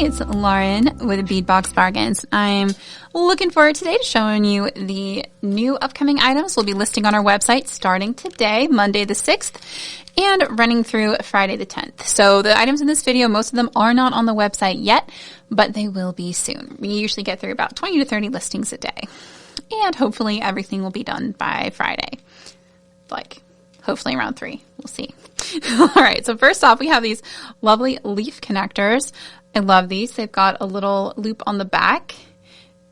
It's Lauren with Bead Box Bargains. I'm looking forward today to showing you the new upcoming items we'll be listing on our website starting today, Monday the 6th, and running through Friday the 10th. So the items in this video, most of them are not on the website yet, but they will be soon. We usually get through about 20 to 30 listings a day, and hopefully everything will be done by Friday. Like, hopefully around 3. We'll see. All right, so first off, we have these lovely leaf connectors. I love these. They've got a little loop on the back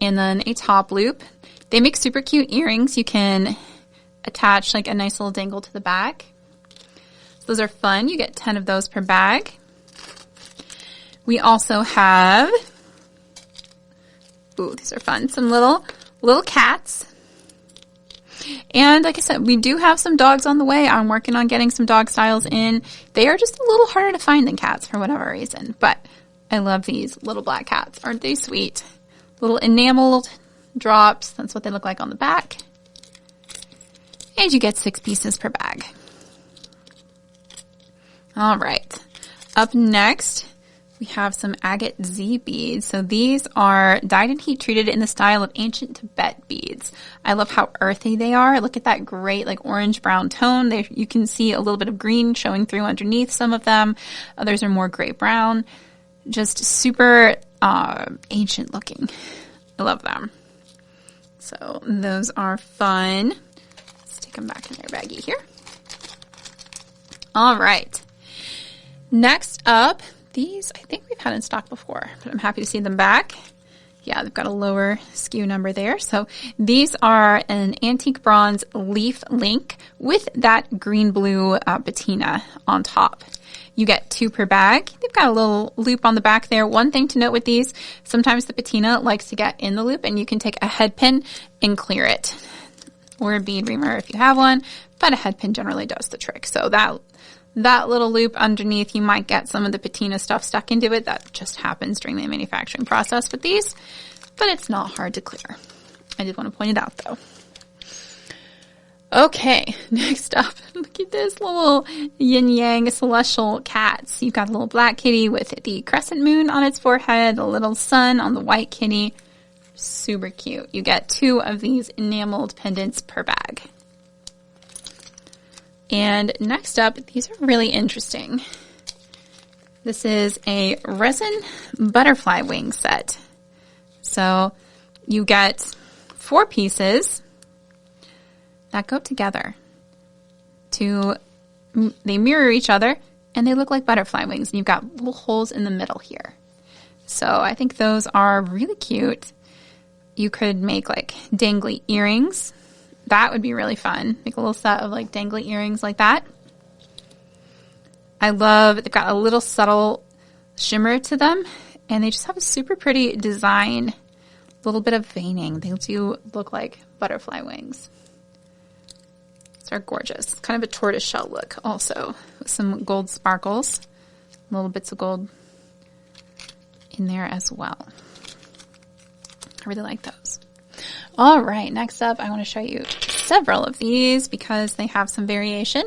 and then a top loop. They make super cute earrings. You can attach like a nice little dangle to the back. So those are fun. You get 10 of those per bag. We also have, ooh, these are fun, some little cats. And like I said, we do have some dogs on the way. I'm working on getting some dog styles in. They are just a little harder to find than cats for whatever reason. But I love these little black cats. Aren't they sweet? Little enameled drops. That's what they look like on the back. And you get 6 pieces per bag. All right. Up next, we have some agate Z beads. So these are dyed and heat treated in the style of ancient Tibet beads. I love how earthy they are. Look at that great like orange brown tone. You can see a little bit of green showing through underneath some of them. Others are more gray brown. Just super ancient looking. I love them. So those are fun. Let's stick them back in their baggie here. All right. Next up, these I think we've had in stock before, but I'm happy to see them back. Yeah, they've got a lower SKU number there. So these are an antique bronze leaf link with that green-blue patina on top. You get 2 per bag. They've got a little loop on the back there. One thing to note with these, sometimes the patina likes to get in the loop and you can take a head pin and clear it. Or a bead reamer if you have one, but a head pin generally does the trick. So that little loop underneath, you might get some of the patina stuff stuck into it. That just happens during the manufacturing process with these, but it's not hard to clear. I did want to point it out though. Okay, next up, look at this little yin-yang celestial cats. You've got a little black kitty with the crescent moon on its forehead, a little sun on the white kitty. Super cute. You get 2 of these enameled pendants per bag. And next up, these are really interesting. This is a resin butterfly wing set. So you get 4 pieces that go together. They mirror each other and they look like butterfly wings. And you've got little holes in the middle here. So I think those are really cute. You could make like dangly earrings. That would be really fun. Make a little set of like dangly earrings like that. I love, they've got a little subtle shimmer to them and they just have a super pretty design. A little bit of veining. They do look like butterfly wings. These are gorgeous. Kind of a tortoise shell look also with some gold sparkles. Little bits of gold in there as well. I really like those. All right, next up, I want to show you several of these because they have some variation.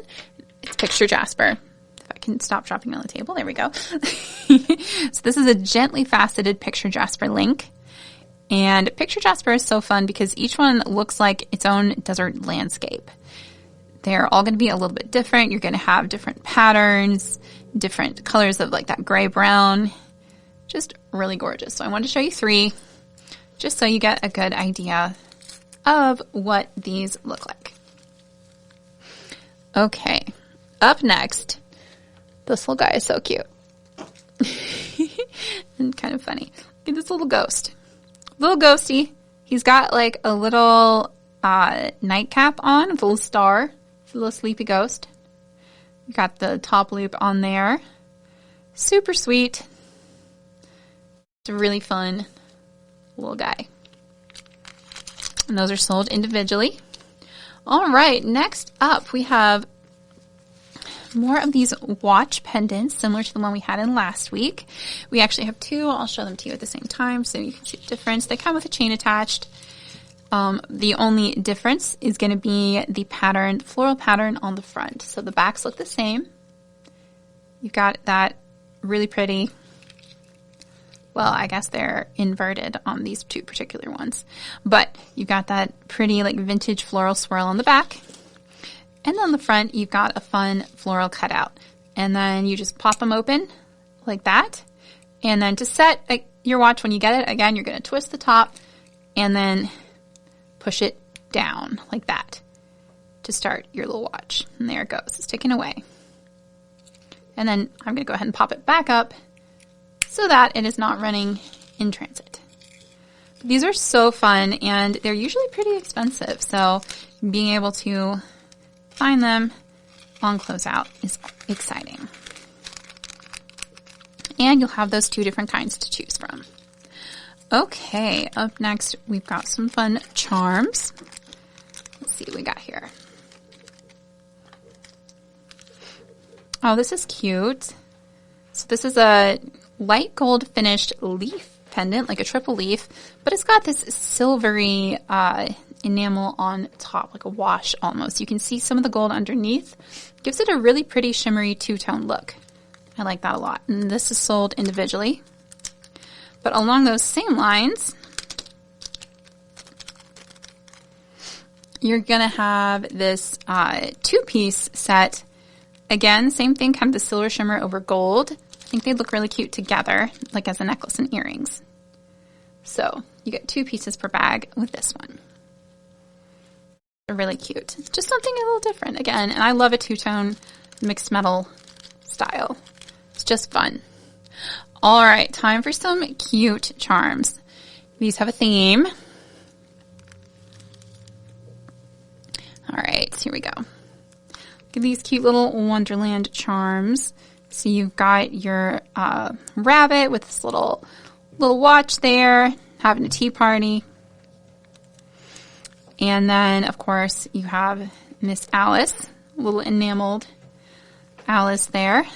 It's Picture Jasper. If I can stop dropping on the table, there we go. So this is a gently faceted Picture Jasper link. And Picture Jasper is so fun because each one looks like its own desert landscape. They're all going to be a little bit different. You're going to have different patterns, different colors of like that gray-brown. Just really gorgeous. So I wanted to show you 3. Just so you get a good idea of what these look like. Okay, up next, this little guy is so cute. And kind of funny. Look at this little ghost. Little ghosty. He's got like a little nightcap on with a little star. It's a little sleepy ghost. You got the top loop on there. Super sweet. It's really fun little guy. And those are sold individually. All right, next up we have more of these watch pendants similar to the one we had in last week. We actually have 2. I'll show them to you at the same time so you can see the difference. They come with a chain attached. The only difference is going to be the pattern, floral pattern on the front. So the backs look the same. You've got that really pretty Well, I guess they're inverted on these two particular ones. But you've got that pretty like vintage floral swirl on the back. And on the front, you've got a fun floral cutout. And then you just pop them open like that. And then to set your watch when you get it, again, you're going to twist the top and then push it down like that to start your little watch. And there it goes. It's taken away. And then I'm going to go ahead and pop it back up so that it is not running in transit. These are so fun, and they're usually pretty expensive. So being able to find them on closeout is exciting. And you'll have those two different kinds to choose from. Okay, up next, we've got some fun charms. Let's see what we got here. Oh, this is cute. So this is a light gold finished leaf pendant, like a triple leaf, but it's got this silvery enamel on top, like a wash almost. You can see some of the gold underneath. Gives it a really pretty shimmery two-tone look. I like that a lot. And this is sold individually. But along those same lines, you're going to have this two-piece set. Again, same thing, kind of the silver shimmer over gold. I think they look really cute together, like as a necklace and earrings. So you get 2 pieces per bag with this one. They're really cute. Just something a little different again. And I love a two-tone mixed metal style. It's just fun. All right, time for some cute charms. These have a theme. All right, here we go. Look at these cute little Wonderland charms. So you've got your rabbit with this little watch there, having a tea party. And then, of course, you have Miss Alice, little enameled Alice there.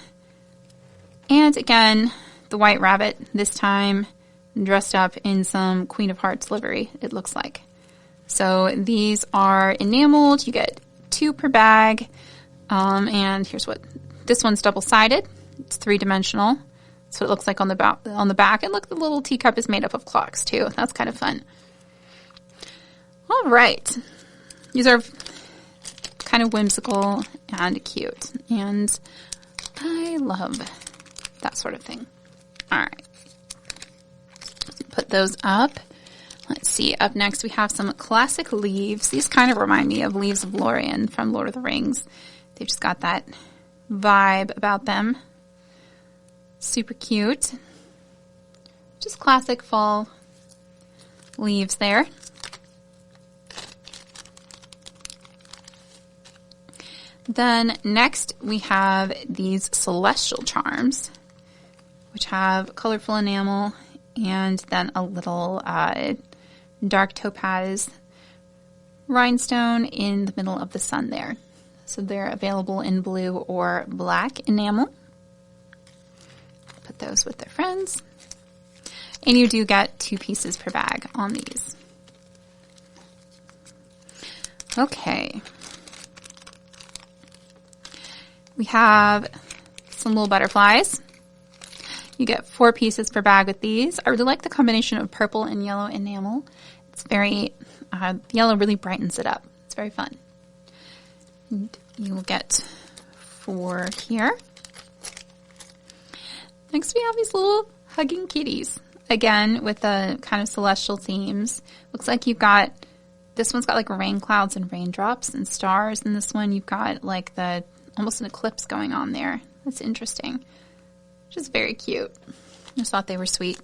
And again, the white rabbit, this time dressed up in some Queen of Hearts livery, it looks like. So these are enameled. You get 2 per bag. And here's what this one's double-sided. It's 3-dimensional. So it looks like on the back. And look, the little teacup is made up of clocks too. That's kind of fun. All right. These are kind of whimsical and cute. And I love that sort of thing. All right. Put those up. Let's see. Up next, we have some classic leaves. These kind of remind me of Leaves of Lorien from Lord of the Rings. They've just got that vibe about them. Super cute. Just classic fall leaves there. Then next we have these celestial charms, which have colorful enamel and then a little dark topaz rhinestone in the middle of the sun there. So they're available in blue or black enamel. Put those with their friends. And you do get 2 pieces per bag on these. Okay. We have some little butterflies. You get 4 pieces per bag with these. I really like the combination of purple and yellow enamel. It's very, the yellow really brightens it up. It's very fun. And you will get 4 here. Next we have these little hugging kitties. Again, with the kind of celestial themes. Looks like you've got, this one's got like rain clouds and raindrops and stars. And this one you've got like almost an eclipse going on there. That's interesting. Just very cute. Just thought they were sweet.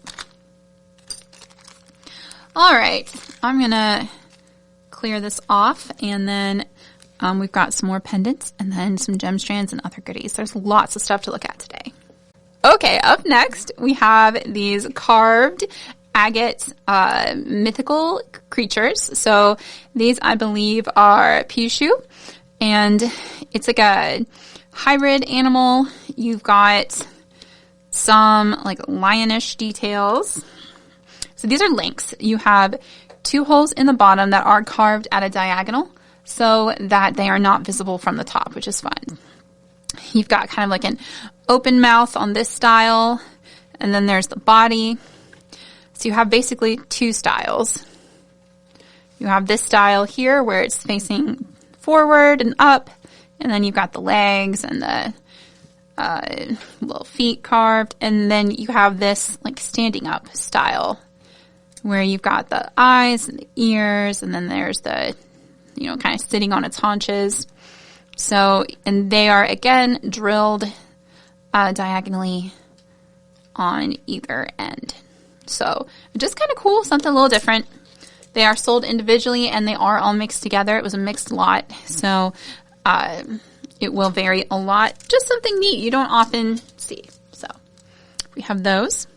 All right, I'm gonna clear this off, and then we've got some more pendants and then some gem strands and other goodies. There's lots of stuff to look at today. Okay, up next we have these carved agate mythical creatures. So these, I believe, are Pishu, and it's like a hybrid animal. You've got some like lionish details. So these are links. You have 2 holes in the bottom that are carved at a diagonal so that they are not visible from the top, which is fun. You've got kind of like an open mouth on this style, and then there's the body. So you have basically two styles. You have this style here where it's facing forward and up, and then you've got the legs and the little feet carved, and then you have this like standing up style where you've got the eyes and the ears, and then there's the, you know, kind of sitting on its haunches. So, and they are again drilled diagonally on either end. So just kind of cool, something a little different. They are sold individually and they are all mixed together. It was a mixed lot, so it will vary a lot. Just something neat you don't often see. So we have those.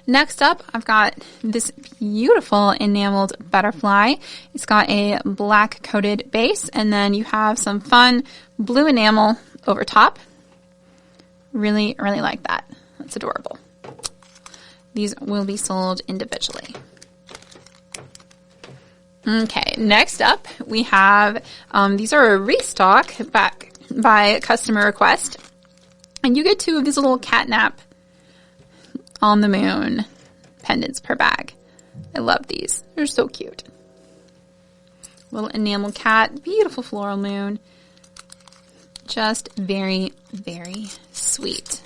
Next up, I've got this beautiful enameled butterfly. It's got a black coated base, and then you have some fun blue enamel over top. Really, really like that. That's adorable. These will be sold individually. Okay, next up we have, these are a restock back by customer request. And you get two of these little catnap on the moon pendants per bag. I love these. They're so cute. Little enamel cat, beautiful floral moon. Just very, very sweet.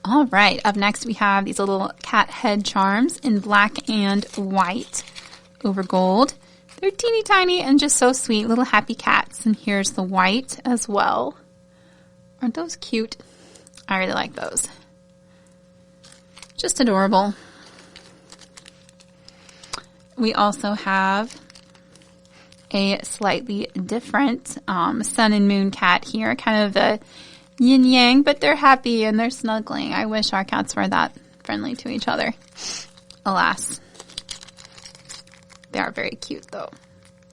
All right, up next we have these little cat head charms in black and white over gold. They're teeny tiny and just so sweet, little happy cats. And here's the white as well. Aren't those cute? I really like those. Just adorable. We also have a slightly different sun and moon cat here, kind of the yin yang, but they're happy and they're snuggling. I wish our cats were that friendly to each other. Alas. They are very cute though.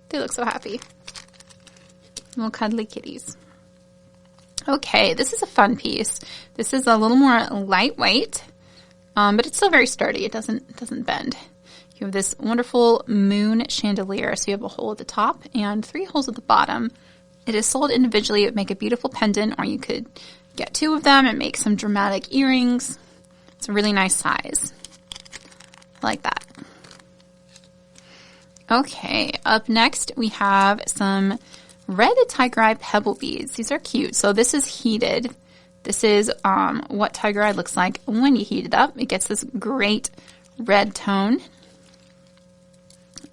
They look so happy. Little cuddly kitties. Okay, this is a fun piece. This is a little more lightweight, but it's still very sturdy. It doesn't bend. You have this wonderful moon chandelier. So you have a hole at the top and 3 holes at the bottom. It is sold individually. It would make a beautiful pendant, or you could get 2 of them and make some dramatic earrings. It's a really nice size. I like that. Okay, up next we have some red tiger eye pebble beads. These are cute. So this is heated. This is what tiger eye looks like when you heat it up. It gets this great red tone.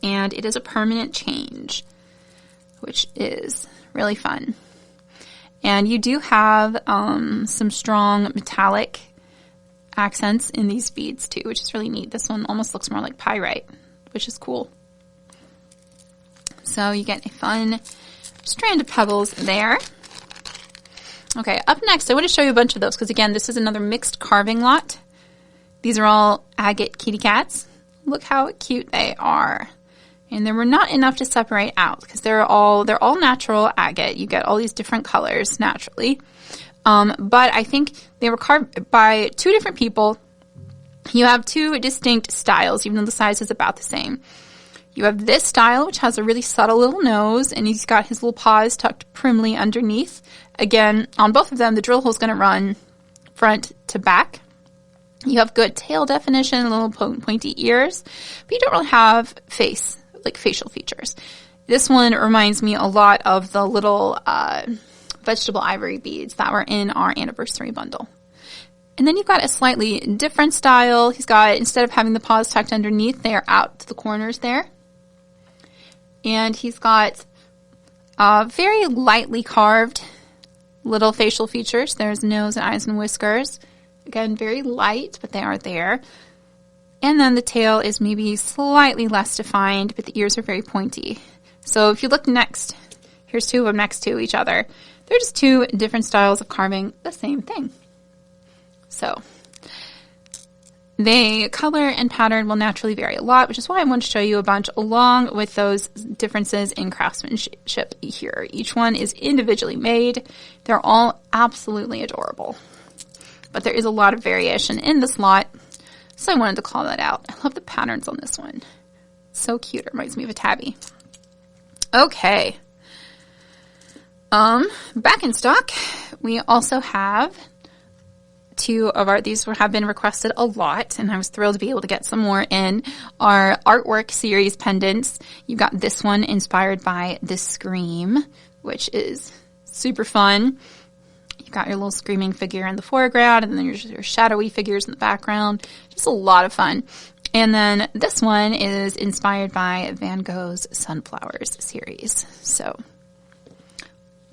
And it is a permanent change, which is really fun. And you do have some strong metallic accents in these beads too, which is really neat. This one almost looks more like pyrite, which is cool. So you get a fun strand of pebbles there. Okay, up next, I want to show you a bunch of those because, again, this is another mixed carving lot. These are all agate kitty cats. Look how cute they are. And there were not enough to separate out because they're all natural agate. You get all these different colors naturally. But I think they were carved by 2 different people. You have 2 distinct styles, even though the size is about the same. You have this style, which has a really subtle little nose, and he's got his little paws tucked primly underneath. Again, on both of them, the drill hole is going to run front to back. You have good tail definition, little pointy ears, but you don't really have facial features. This one reminds me a lot of the little vegetable ivory beads that were in our anniversary bundle. And then you've got a slightly different style. He's got, instead of having the paws tucked underneath, they are out to the corners there. And he's got very lightly carved little facial features. There's nose and eyes and whiskers. Again, very light, but they are there. And then the tail is maybe slightly less defined, but the ears are very pointy. So if you look next, here's 2 of them next to each other. They're just 2 different styles of carving the same thing. So the color and pattern will naturally vary a lot, which is why I want to show you a bunch along with those differences in craftsmanship here. Each one is individually made. They're all absolutely adorable. But there is a lot of variation in this lot, so I wanted to call that out. I love the patterns on this one. So cute. It reminds me of a tabby. Okay. Back in stock, we also have these have been requested a lot, and I was thrilled to be able to get some more in, our artwork series pendants. You got this one inspired by the Scream, which is super fun. You got your little screaming figure in the foreground, and then your shadowy figures in the background. Just a lot of fun. And then this one is inspired by Van Gogh's Sunflowers series. So,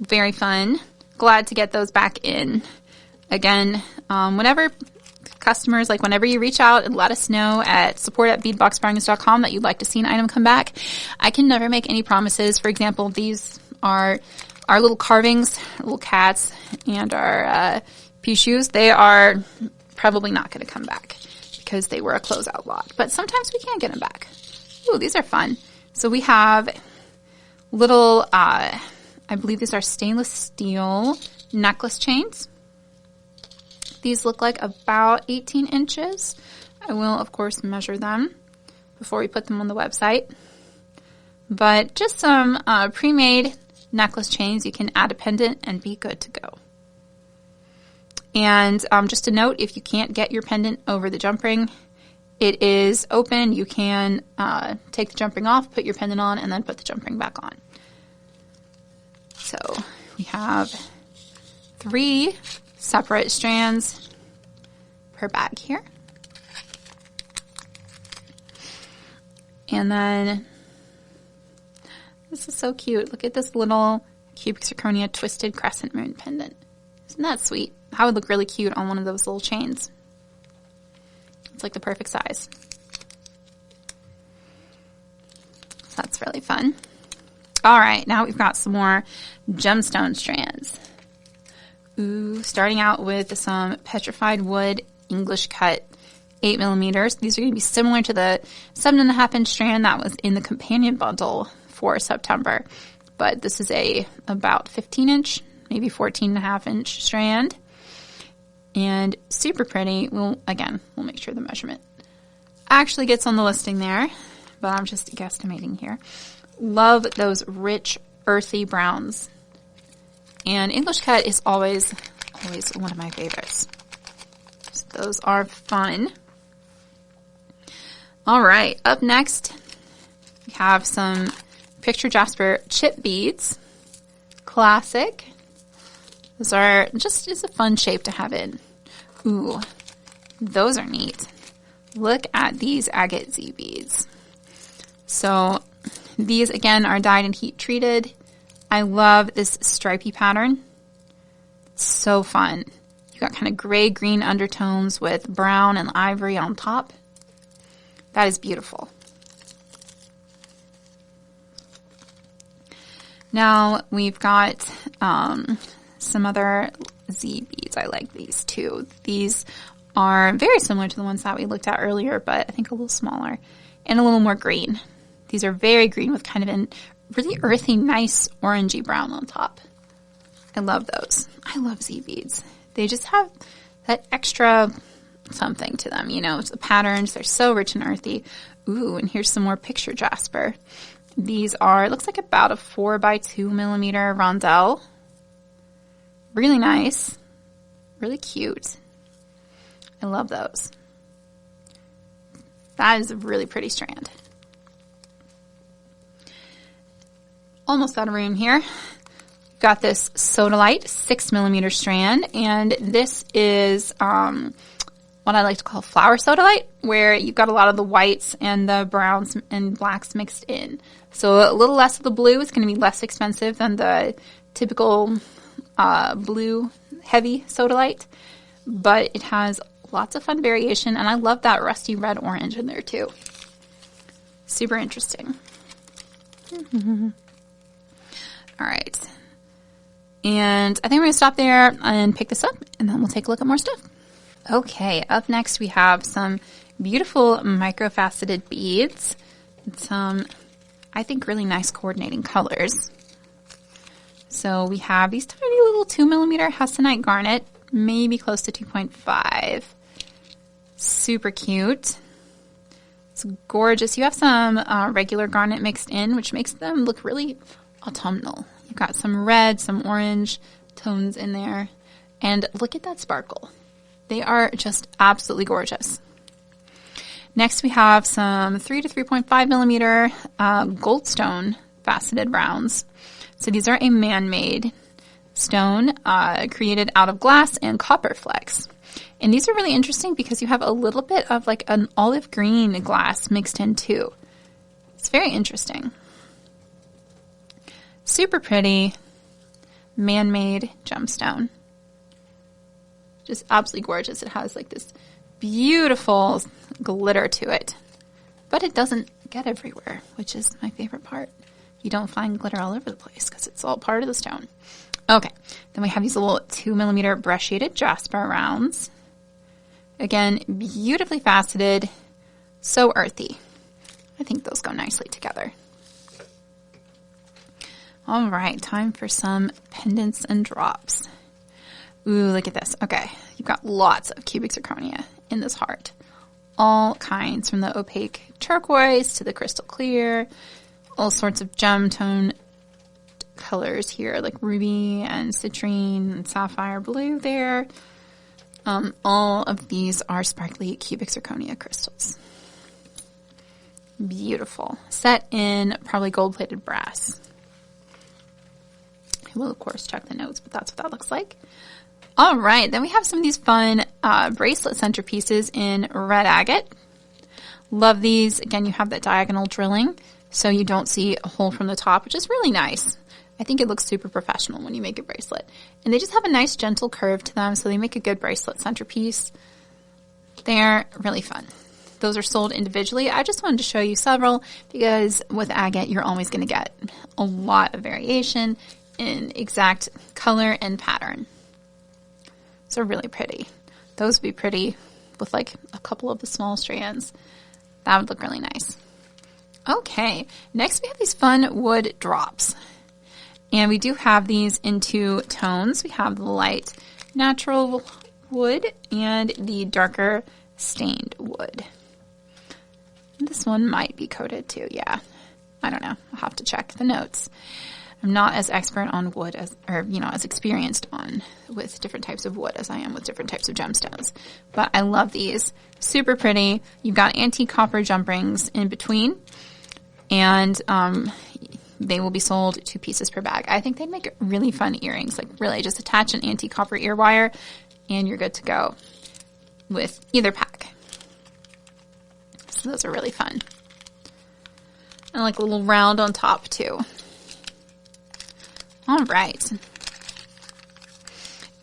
very fun. Glad to get those back in. Again, whenever you reach out and let us know at support@beadboxbargains.com that you'd like to see an item come back, I can never make any promises. For example, these are our little carvings, little cats, and our pew shoes. They are probably not going to come back because they were a closeout lot. But sometimes we can get them back. Ooh, these are fun. So we have little, I believe these are stainless steel necklace chains. These look like about 18 inches. I will, of course, measure them before we put them on the website. But just some pre-made necklace chains. You can add a pendant and be good to go. And just a note, if you can't get your pendant over the jump ring, it is open. You can take the jump ring off, put your pendant on, and then put the jump ring back on. So we have 3 separate strands per bag here. And then this is so cute. Look at this little cubic zirconia twisted crescent moon pendant. Isn't that sweet? That would look really cute on one of those little chains. It's like the perfect size. That's really fun. All right, now we've got some more gemstone strands. Ooh, starting out with some petrified wood English cut 8mm. These are going to be similar to the 7.5-inch strand that was in the companion bundle for September. But this is about 15-inch, maybe 14.5-inch strand. And super pretty. We'll make sure the measurement actually gets on the listing there. But I'm just guesstimating here. Love those rich, earthy browns. And English cut is always one of my favorites. So those are fun. All right, up next, we have some Picture Jasper chip beads. Classic. Those are just a fun shape to have in. Ooh, those are neat. Look at these agate Z beads. So these, again, are dyed and heat treated. I love this stripy pattern. It's so fun. You got kind of gray-green undertones with brown and ivory on top. That is beautiful. Now we've got some other Z beads. I like these too. These are very similar to the ones that we looked at earlier, but I think a little smaller and a little more green. These are very green with kind of a really earthy, nice orangey brown on top. I love those. I love Z beads. They just have that extra something to them, you know. It's the patterns. They're so rich and earthy. Ooh, and here's some more Picture Jasper. These are, it looks like about a 4x2mm rondelle. Really nice. Really cute. I love those. That is a really pretty strand. Almost out of room here. Got this Sodalite 6mm strand, and this is what I like to call flower Sodalite, where you've got a lot of the whites and the browns and blacks mixed in. So a little less of the blue. It's going to be less expensive than the typical blue heavy Sodalite, but it has lots of fun variation, and I love that rusty red orange in there too. Super interesting. All right. And I think we're going to stop there and pick this up, and then we'll take a look at more stuff. Okay, up next we have some beautiful micro-faceted beads. Some, I think, really nice coordinating colors. So we have these tiny little 2mm hessonite garnet, maybe close to 2.5. Super cute. It's gorgeous. You have some regular garnet mixed in, which makes them look really autumnal. You've got some red, some orange tones in there. And look at that sparkle. They are just absolutely gorgeous. Next, we have some 3 to 3.5 millimeter goldstone faceted rounds. So these are a man-made stone created out of glass and copper flecks. And these are really interesting because you have a little bit of like an olive green glass mixed in too. It's very interesting. Super pretty man-made gemstone. Just absolutely gorgeous. It has like this beautiful glitter to it, but it doesn't get everywhere, which is my favorite part. You don't find glitter all over the place because it's all part of the stone. Okay, then we have these little 2 millimeter brush shaded Jasper rounds. Again, beautifully faceted, so earthy. I think those go nicely together. All right, time for some pendants and drops. Ooh, look at this. Okay, you've got lots of cubic zirconia in this heart. All kinds, from the opaque turquoise to the crystal clear, all sorts of gem tone colors here, like ruby and citrine and sapphire blue there. All of these are sparkly cubic zirconia crystals. Beautiful. Set in probably gold-plated brass. We'll, of course, check the notes, but that's what that looks like. All right, then we have some of these fun bracelet centerpieces in red agate. Love these. Again, you have that diagonal drilling, so you don't see a hole from the top, which is really nice. I think it looks super professional when you make a bracelet. And they just have a nice gentle curve to them, so they make a good bracelet centerpiece. They're really fun. Those are sold individually. I just wanted to show you several because with agate, you're always going to get a lot of variation in exact color and pattern. So really pretty. Those would be pretty with like a couple of the small strands. That would look really nice. Okay, next we have these fun wood drops. And we do have these in 2 tones. We have the light natural wood and the darker stained wood. This one might be coated too, yeah. I don't know. I'll have to check the notes. I'm not as expert on wood as experienced with different types of wood as I am with different types of gemstones. But I love these. Super pretty. You've got antique copper jump rings in between. And they will be sold 2 pieces per bag. I think they'd make really fun earrings. Like really just attach an antique copper ear wire and you're good to go with either pack. So those are really fun. And like a little round on top too. All right.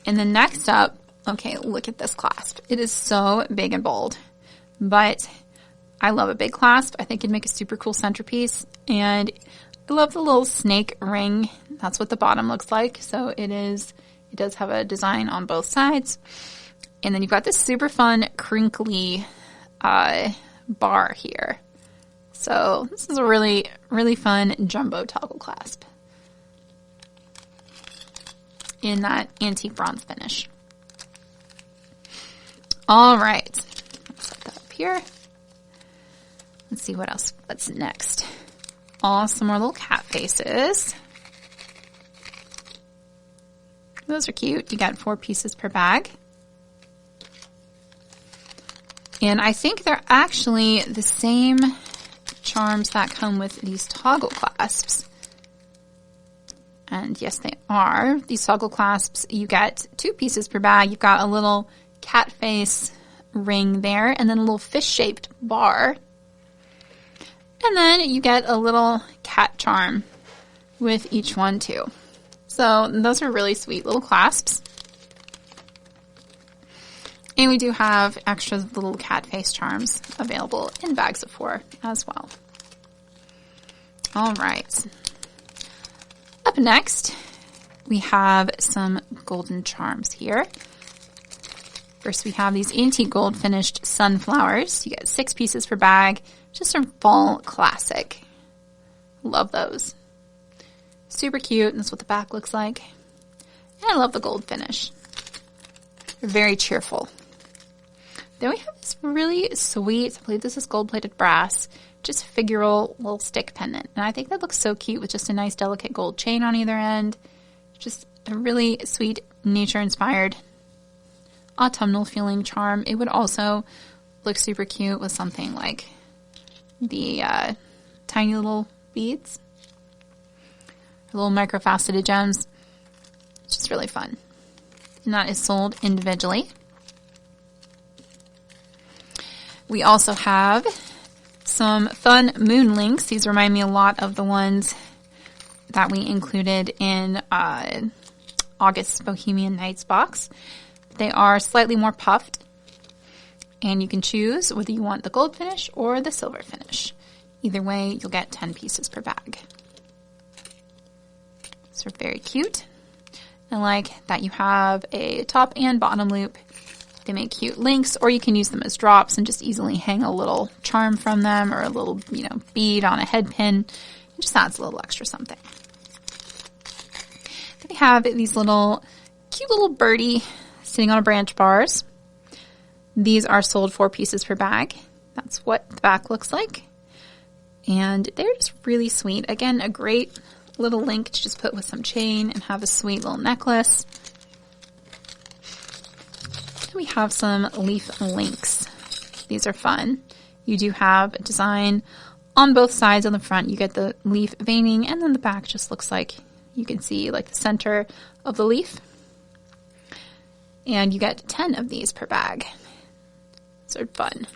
And then next up, okay, look at this clasp. It is so big and bold, but I love a big clasp. I think it'd make a super cool centerpiece. And I love the little snake ring. That's what the bottom looks like. So it does have a design on both sides. And then you've got this super fun crinkly bar here. So this is a really, really fun jumbo toggle clasp in that antique bronze finish. All right. Let's set that up here. Let's see what's next. Some more little cat faces. Those are cute. You got 4 pieces per bag. And I think they're actually the same charms that come with these toggle clasps. And yes, they are. These toggle clasps, you get 2 pieces per bag. You've got a little cat face ring there and then a little fish-shaped bar. And then you get a little cat charm with each one too. So those are really sweet little clasps. And we do have extra little cat face charms available in bags of 4 as well. All right. Up next, we have some golden charms here. First, we have these antique gold finished sunflowers. You get 6 pieces per bag. Just a fall classic. Love those. Super cute, and that's what the back looks like. And I love the gold finish. They're very cheerful. Then we have this really sweet, I believe this is gold-plated brass, just figural little stick pendant. And I think that looks so cute with just a nice delicate gold chain on either end. Just a really sweet, nature-inspired autumnal feeling charm. It would also look super cute with something like the tiny little beads, little micro-faceted gems. It's just really fun. And that is sold individually. We also have some fun moon links. These remind me a lot of the ones that we included in August's Bohemian Nights box. They are slightly more puffed, and you can choose whether you want the gold finish or the silver finish. Either way, you'll get 10 pieces per bag. These are very cute. I like that you have a top and bottom loop. They make cute links, or you can use them as drops and just easily hang a little charm from them, or a little, bead on a head pin. It just adds a little extra something. Then we have these cute little birdie sitting on a branch bars. These are sold 4 pieces per bag. That's what the back looks like. And they're just really sweet. Again, a great little link to just put with some chain and have a sweet little necklace. We have some leaf links. These are fun. You do have a design on both sides. On the front, you get the leaf veining, and then the back just looks like you can see like the center of the leaf. And you get 10 of these per bag. These are fun.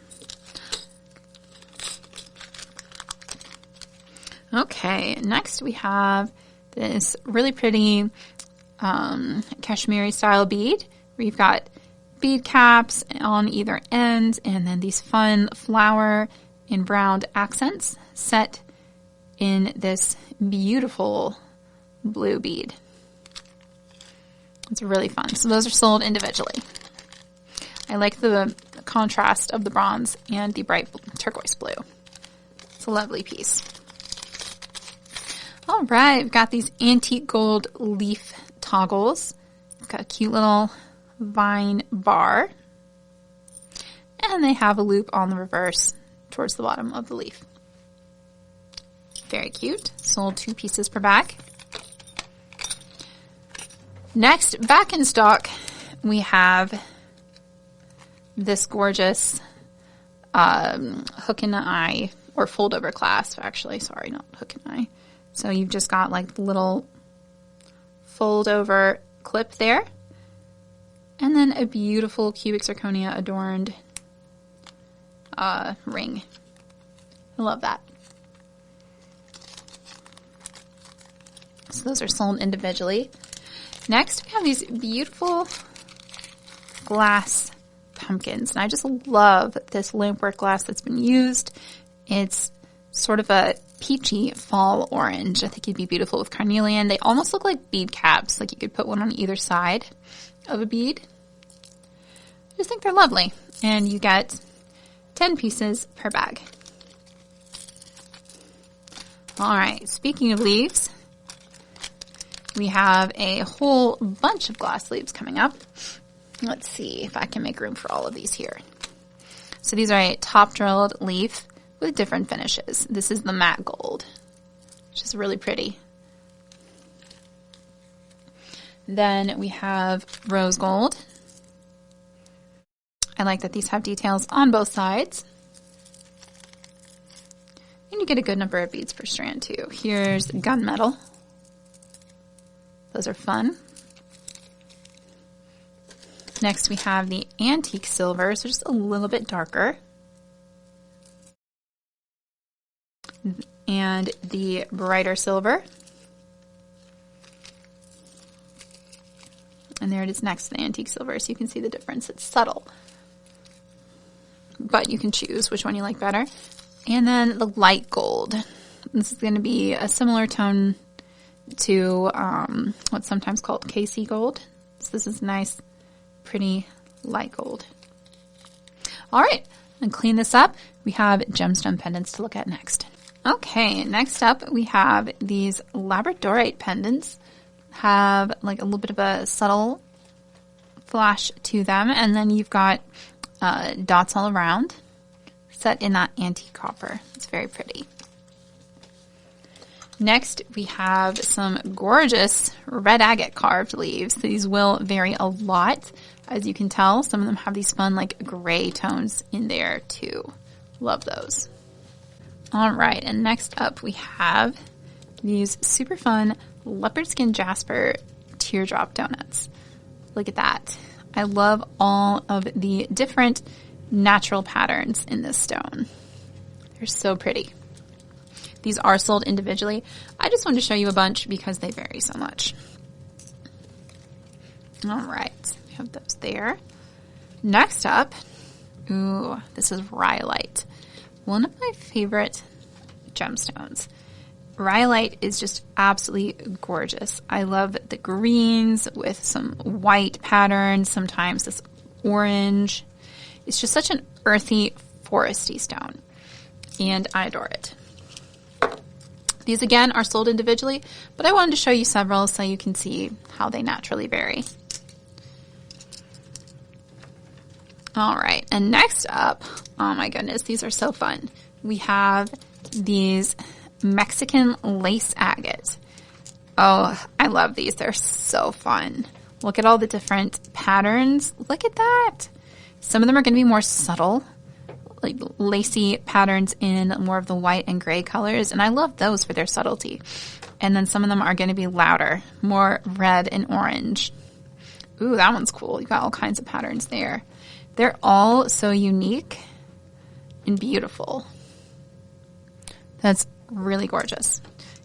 Okay, next we have this really pretty Kashmiri style bead where you've got bead caps on either end, and then these fun flower embrowned accents set in this beautiful blue bead. It's really fun. So those are sold individually. I like the contrast of the bronze and the bright turquoise blue. It's a lovely piece. All right, we've got these antique gold leaf toggles. We've got a cute little vine bar, and they have a loop on the reverse towards the bottom of the leaf. Very cute. Sold 2 pieces per bag. Next, back in stock, we have this gorgeous hook and eye, or fold over clasp, actually. Sorry, not hook and eye. So you've just got like the little fold over clip there. And then a beautiful cubic zirconia adorned ring. I love that. So those are sold individually. Next, we have these beautiful glass pumpkins. And I just love this lampwork glass that's been used. It's sort of a peachy fall orange. I think it'd be beautiful with carnelian. They almost look like bead caps, like you could put one on either side of a bead. I just think they're lovely. And you get 10 pieces per bag. All right, speaking of leaves, we have a whole bunch of glass leaves coming up. Let's see if I can make room for all of these here. So these are a top drilled leaf with different finishes. This is the matte gold, which is really pretty. Then we have rose gold. I like that these have details on both sides. And you get a good number of beads per strand too. Here's gunmetal. Those are fun. Next we have the antique silver, so just a little bit darker. And the brighter silver. And there it is next to the antique silver, so you can see the difference. It's subtle, but you can choose which one you like better. And then the light gold. This is going to be a similar tone to what's sometimes called KC gold. So this is nice, pretty light gold. All right, and clean this up. We have gemstone pendants to look at next. Okay, next up we have these labradorite pendants. Have like a little bit of a subtle flash to them, and then you've got dots all around, set in that antique copper. It's very pretty. Next, we have some gorgeous red agate carved leaves. These will vary a lot, as you can tell. Some of them have these fun, like, gray tones in there, too. Love those. All right, and next up, we have these super fun leopard skin Jasper teardrop donuts. Look at that. I love all of the different natural patterns in this stone. They're so pretty. These are sold individually. I just wanted to show you a bunch because they vary so much. All right, we have those there. Next up, ooh, this is rhyolite. One of my favorite gemstones. Rhyolite is just absolutely gorgeous. I love the greens with some white patterns, sometimes this orange. It's just such an earthy, foresty stone, and I adore it. These, again, are sold individually, but I wanted to show you several so you can see how they naturally vary. All right, and next up, oh my goodness, these are so fun. We have these Mexican lace agate. Oh, I love these. They're so fun. Look at all the different patterns. Look at that. Some of them are going to be more subtle, like lacy patterns in more of the white and gray colors, and I love those for their subtlety. And then some of them are going to be louder, more red and orange. Ooh, that one's cool. You've got all kinds of patterns there. They're all so unique and beautiful. That's really gorgeous.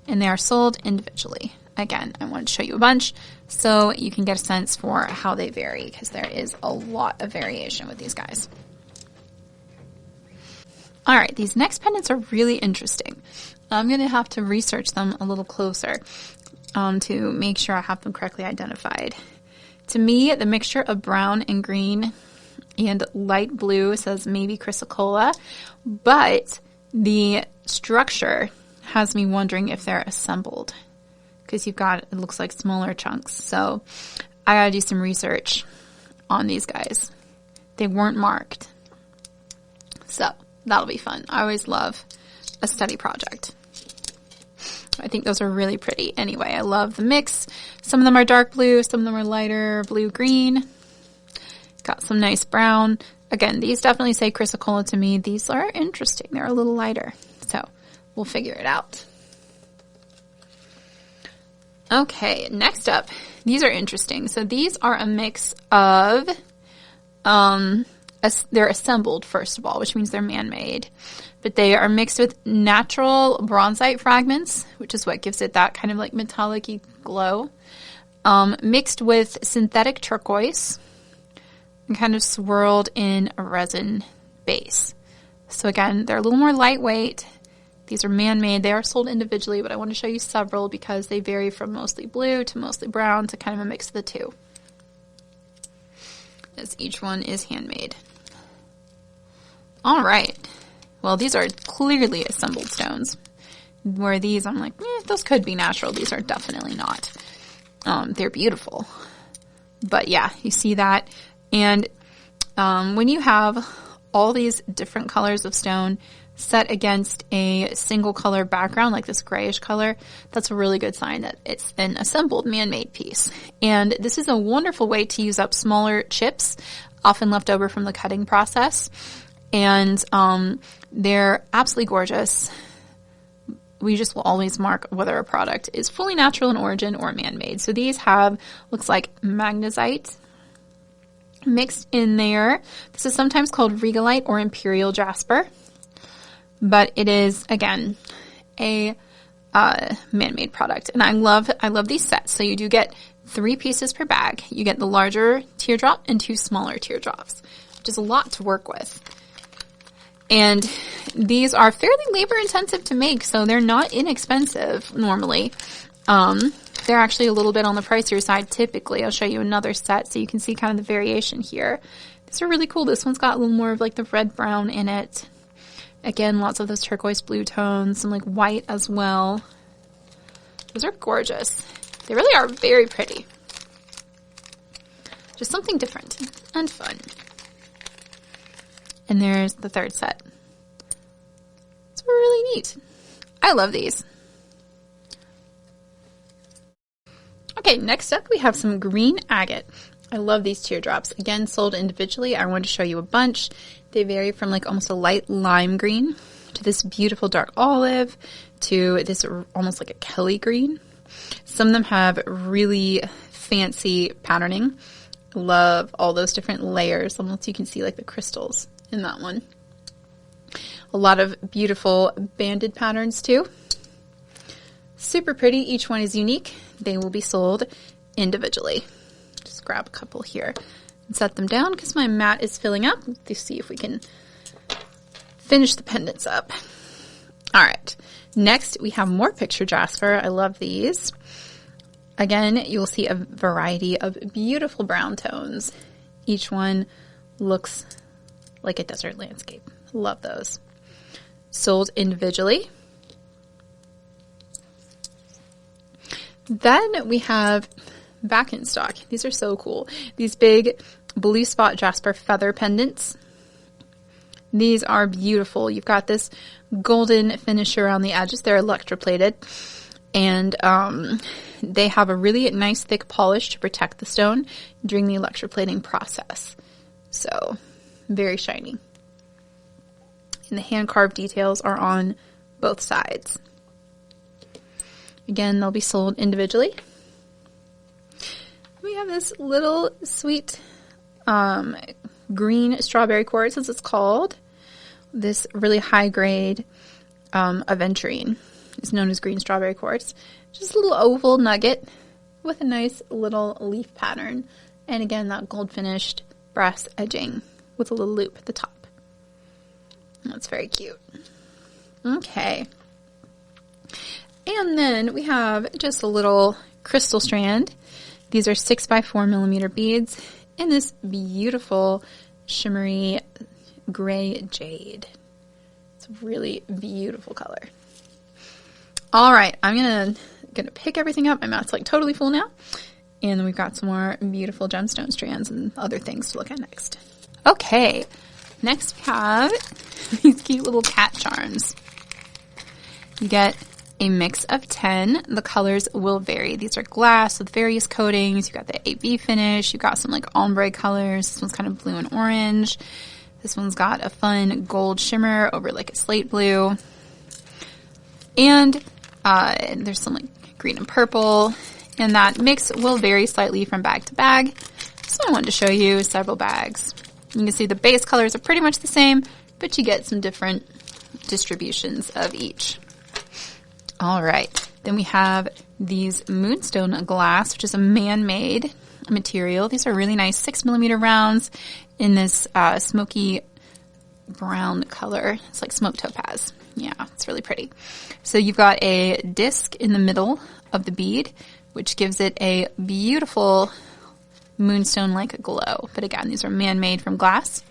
And they are sold individually. Again, I wanted to show you a bunch so you can get a sense for how they vary, because there is a lot of variation with these guys. All right, these next pendants are really interesting. I'm going to have to research them a little closer to make sure I have them correctly identified. To me, the mixture of brown and green and light blue says maybe chrysocolla, but the structure has me wondering if they're assembled, because you've got, it looks like smaller chunks. So I got to do some research on these guys. They weren't marked. So that'll be fun. I always love a study project. I think those are really pretty. Anyway, I love the mix. Some of them are dark blue. Some of them are lighter blue-green. Got some nice brown. Again, these definitely say chrysocolla to me. These are interesting. They're a little lighter. So we'll figure it out. Okay, next up. These are interesting. So these are a mix of... they're assembled, first of all, which means they're man-made. But they are mixed with natural bronzite fragments, which is what gives it that kind of like metallic-y glow. Mixed with synthetic turquoise and kind of swirled in a resin base. So again, they're a little more lightweight. These are man-made. They are sold individually, but I want to show you several because they vary from mostly blue to mostly brown to kind of a mix of the two, as each one is handmade. All right. Well, these are clearly assembled stones. Where these, I'm like, those could be natural. These are definitely not. They're beautiful. But yeah, you see that. And when you have all these different colors of stone set against a single color background, like this grayish color, that's a really good sign that it's an assembled man-made piece. And this is a wonderful way to use up smaller chips, often left over from the cutting process. And they're absolutely gorgeous. We just will always mark whether a product is fully natural in origin or man-made. So these have, looks like magnesite mixed in there. This is sometimes called regalite or imperial jasper. But it is, again, a man-made product. And I love these sets. So you do get 3 pieces per bag. You get the larger teardrop and 2 smaller teardrops, which is a lot to work with. And these are fairly labor intensive to make, so they're not inexpensive normally. They're actually a little bit on the pricier side typically. I'll show you another set so you can see kind of the variation here. These are really cool. This one's got a little more of like the red brown in it. Again, lots of those turquoise blue tones, some like white as well. Those are gorgeous. They really are very pretty. Just something different and fun. And there's the third set. It's really neat. I love these. Okay, next up we have some green agate. I love these teardrops. Again, sold individually. I wanted to show you a bunch. They vary from like almost a light lime green to this beautiful dark olive to this almost like a Kelly green. Some of them have really fancy patterning. Love all those different layers. Almost you can see like the crystals in that one. A lot of beautiful banded patterns too. Super pretty. Each one is unique. They will be sold individually. Just grab a couple here and set them down because my mat is filling up. Let's see if we can finish the pendants up. All right. Next, we have more picture jasper. I love these. Again, you will see a variety of beautiful brown tones. Each one looks like a desert landscape. Love those. Sold individually. Then we have back in stock. These are so cool. These big blue spot jasper feather pendants. These are beautiful. You've got this golden finish around the edges. They're electroplated. And they have a really nice thick polish to protect the stone during the electroplating process. So, very shiny. And the hand-carved details are on both sides. Again, they'll be sold individually. We have this little sweet green strawberry quartz, as it's called. This really high-grade aventurine is known as green strawberry quartz. Just a little oval nugget with a nice little leaf pattern. And again, that gold-finished brass edging with a little loop at the top. That's very cute. Okay. And then we have just a little crystal strand. These are 6 by 4 millimeter beads in this beautiful shimmery gray jade. It's a really beautiful color. All right, I'm gonna pick everything up. My mat's like totally full now. And then we've got some more beautiful gemstone strands and other things to look at next. Okay, next we have these cute little cat charms. You get a mix of 10. The colors will vary. These are glass with various coatings. You've got the AB finish. You've got some like ombre colors. This one's kind of blue and orange. This one's got a fun gold shimmer over like a slate blue. And there's some like green and purple. And that mix will vary slightly from bag to bag. So I wanted to show you several bags. You can see the base colors are pretty much the same, but you get some different distributions of each. All right, then we have these moonstone glass, which is a man-made material. These are really nice 6 millimeter rounds in this smoky brown color. It's like smoke topaz. Yeah, it's really pretty. So you've got a disc in the middle of the bead, which gives it a beautiful moonstone-like glow. But again, these are man-made from glass.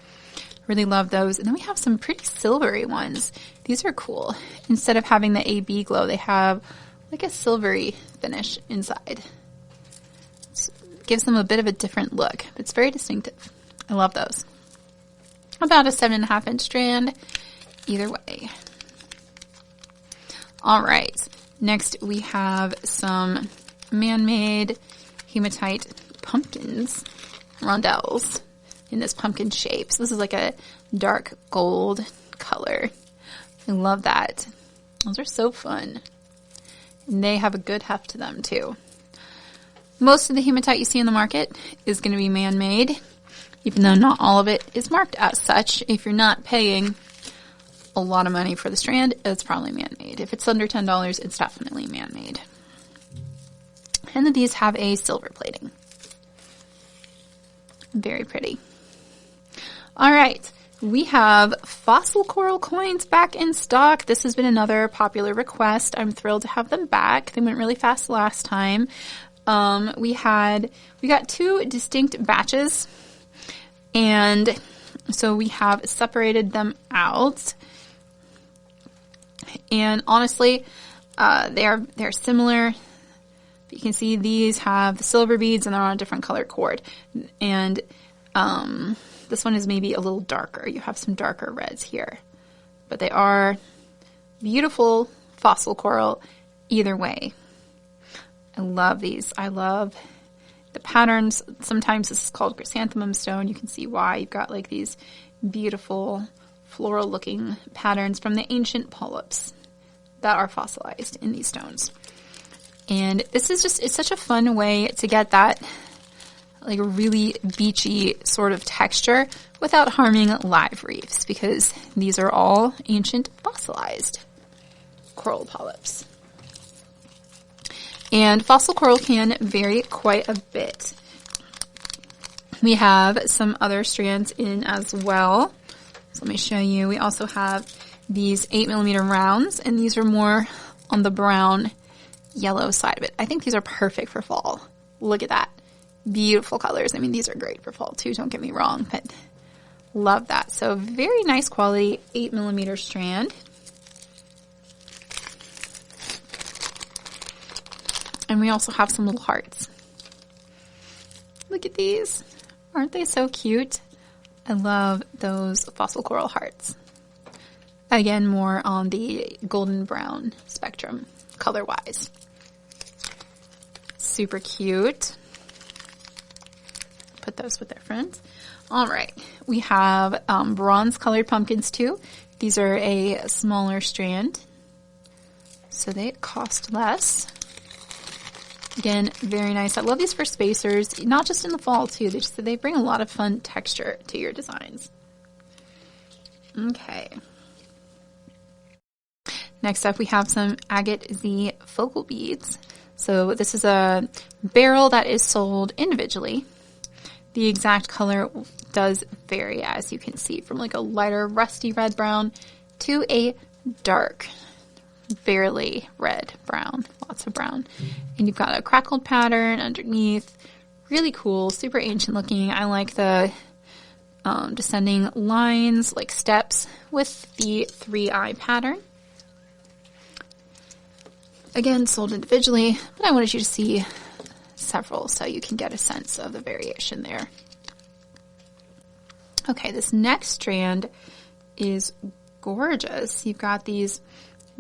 Really love those. And then we have some pretty silvery ones. These are cool. Instead of having the AB glow, they have like a silvery finish inside. It gives them a bit of a different look. It's very distinctive. I love those. About a 7.5 inch strand either way. All right. Next we have some man-made hematite pumpkins, rondelles. In this pumpkin shape. So this is like a dark gold color. I love that. Those are so fun. And they have a good heft to them too. Most of the hematite you see in the market is going to be man-made, even though not all of it is marked as such. If you're not paying a lot of money for the strand, it's probably man-made. If it's under $10, it's definitely man-made. And then these have a silver plating. Very pretty. All right, we have fossil coral coins back in stock. This has been another popular request. I'm thrilled to have them back. They went really fast last time. We got 2 distinct batches, and so we have separated them out. And honestly, they're similar. You can see these have the silver beads and they're on a different color cord. And this one is maybe a little darker. You have some darker reds here. But they are beautiful fossil coral either way. I love these. I love the patterns. Sometimes this is called chrysanthemum stone. You can see why. You've got like these beautiful floral looking patterns from the ancient polyps that are fossilized in these stones. And this is just, it's such a fun way to get that like really beachy sort of texture without harming live reefs, because these are all ancient fossilized coral polyps. And fossil coral can vary quite a bit. We have some other strands in as well. So let me show you. We also have these 8mm rounds, and these are more on the brown yellow side of it. I think these are perfect for fall. Look at that. Beautiful colors. I mean, these are great for fall too, don't get me wrong, but love that. So very nice quality 8mm strand. And we also have some little hearts. Look at these. Aren't they so cute? I love those fossil coral hearts. Again, more on the golden brown spectrum, color-wise. Super cute. Put those with their friends. All right. We have bronze-colored pumpkins, too. These are a smaller strand, so they cost less. Again, very nice. I love these for spacers, not just in the fall too. They bring a lot of fun texture to your designs. Okay. Next up, we have some agate Z focal beads. So this is a barrel that is sold individually. The exact color does vary, as you can see, from like a lighter rusty red brown to a dark barely red brown, lots of brown. And you've got a crackled pattern underneath. Really cool, super ancient looking. I like the descending lines, like steps, with the 3-eye pattern. Again, sold individually, but I wanted you to see several so you can get a sense of the variation there. Okay, this next strand is gorgeous. You've got these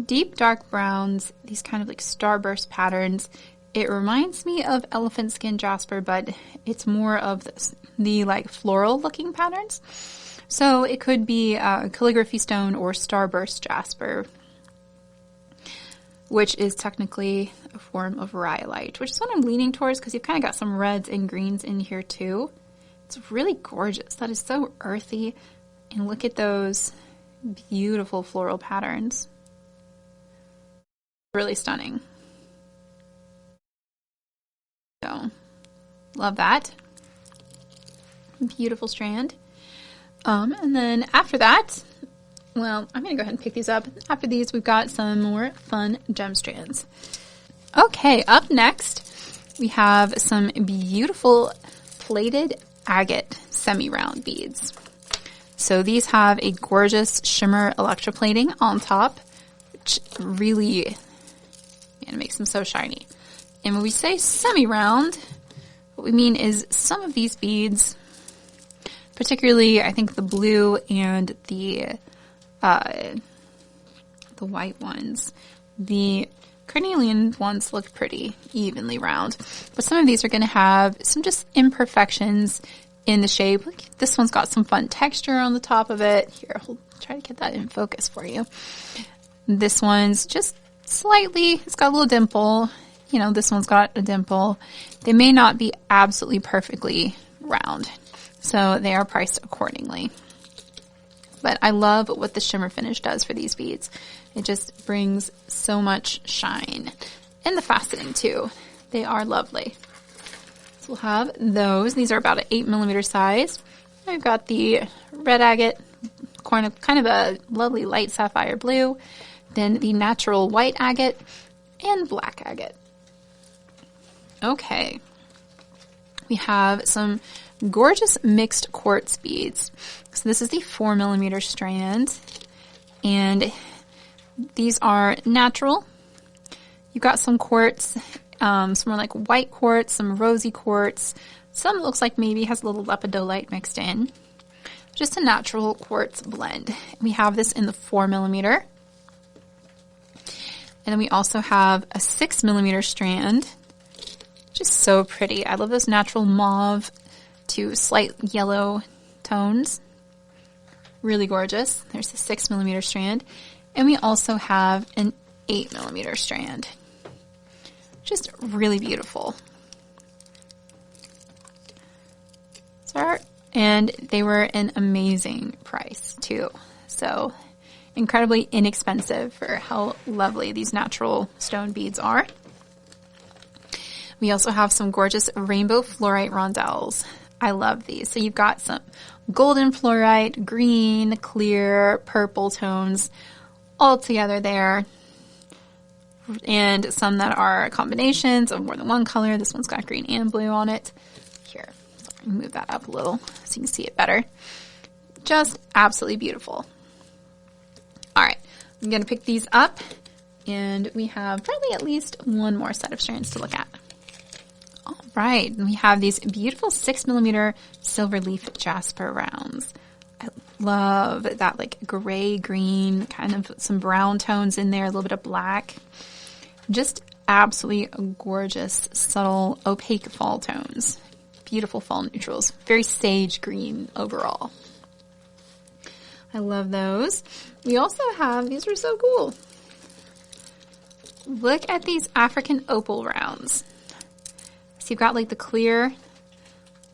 deep dark browns, these kind of like starburst patterns. It reminds me of elephant skin jasper, but it's more of the like floral looking patterns. So it could be calligraphy stone or starburst jasper, which is technically a form of rhyolite, which is what I'm leaning towards because you've kind of got some reds and greens in here too. It's really gorgeous. That is so earthy. And look at those beautiful floral patterns. Really stunning. So, love that. Beautiful strand. And then after that, well, I'm going to go ahead and pick these up. After these, we've got some more fun gem strands. Okay, up next, we have some beautiful plated agate semi-round beads. So these have a gorgeous shimmer electroplating on top, which really, man, it makes them so shiny. And when we say semi-round, what we mean is some of these beads, particularly I think the blue and the white ones, the carnelian ones look pretty evenly round, but some of these are going to have some just imperfections in the shape. Look, this one's got some fun texture on the top of it. Here, I'll try to get that in focus for you. This one's just slightly, it's got a little dimple. You know, this one's got a dimple. They may not be absolutely perfectly round, so they are priced accordingly. But I love what the shimmer finish does for these beads. It just brings so much shine. And the faceting too. They are lovely. So we'll have those. These are about an 8mm size. I've got the red agate, kind of a lovely light sapphire blue. Then the natural white agate and black agate. Okay. We have some gorgeous mixed quartz beads. So this is the 4mm strand, and these are natural. You've got some quartz, some more like white quartz, some rosy quartz. Some looks like maybe has a little lepidolite mixed in. Just a natural quartz blend. We have this in the 4mm. And then we also have a 6mm strand Just so pretty. I love those natural mauve to slight yellow tones. Really gorgeous. There's the 6mm strand. And we also have an 8mm strand. Just really beautiful. And they were an amazing price too. So incredibly inexpensive for how lovely these natural stone beads are. We also have some gorgeous rainbow fluorite rondelles. I love these. So you've got some golden fluorite, green, clear, purple tones all together there. And some that are combinations of more than one color. This one's got green and blue on it. Here, move that up a little so you can see it better. Just absolutely beautiful. All right, I'm going to pick these up, and we have probably at least one more set of strands to look at. All right, we have these beautiful 6mm silver leaf Jasper rounds. I love that like gray, green, kind of some brown tones in there, a little bit of black. Just absolutely gorgeous, subtle, opaque fall tones. Beautiful fall neutrals. Very sage green overall. I love those. We also have, these are so cool. Look at these African opal rounds. So you've got like the clear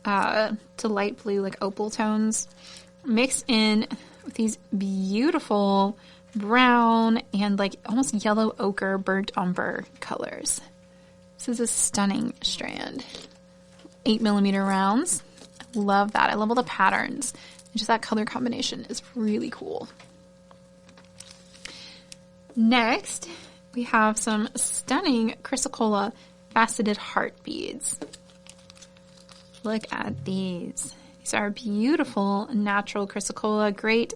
to light blue, like opal tones, mixed in with these beautiful brown and like almost yellow ochre burnt umber colors. This is a stunning strand. 8mm rounds. I love that. I love all the patterns. Just that color combination is really cool. Next, we have some stunning chrysocolla faceted heart beads. Look at these. These are beautiful natural chrysocolla, great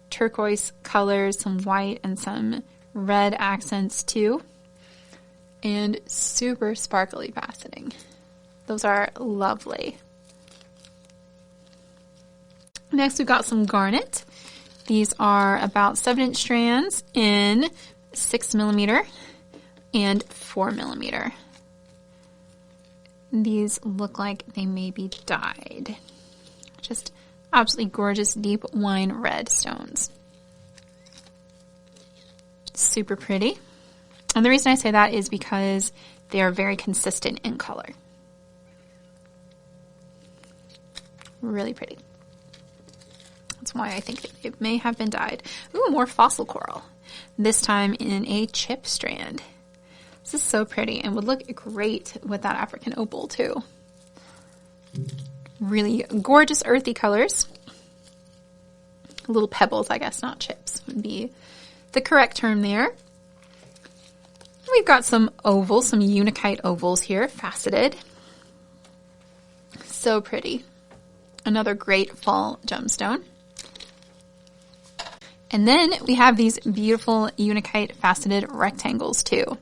turquoise colors, some white and some red accents too, and super sparkly faceting. Those are lovely. Next, we've got some garnet. These are about 7-inch strands in 6mm and 4mm. These look like they may be dyed. Just absolutely gorgeous deep wine red stones. Super pretty. And the reason I say that is because they are very consistent in color. Really pretty. That's why I think it may have been dyed. Ooh, more fossil coral. This time in a chip strand. This is so pretty and would look great with that African opal too. Really gorgeous earthy colors. Little pebbles, I guess, not chips would be the correct term there. We've got some ovals, some unikite ovals here, faceted. So pretty. Another great fall gemstone. And then we have these beautiful unikite faceted rectangles too.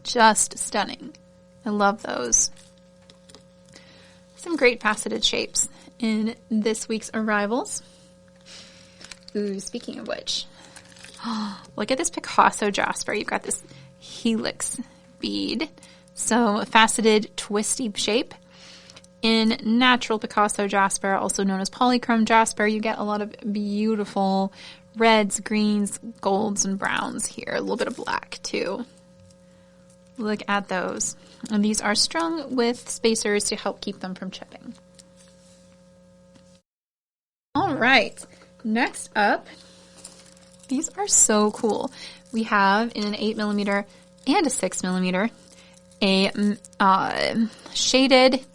Just stunning. I love those. Some great faceted shapes in this week's arrivals. Ooh, speaking of which, look at this Picasso Jasper. You've got this helix bead. So faceted twisty shape. In natural Picasso Jasper, also known as polychrome Jasper, you get a lot of beautiful reds, greens, golds, and browns here. A little bit of black too. Look at those. And these are strung with spacers to help keep them from chipping. All right, next up, these are so cool. We have in an 8mm and a 6mm a shaded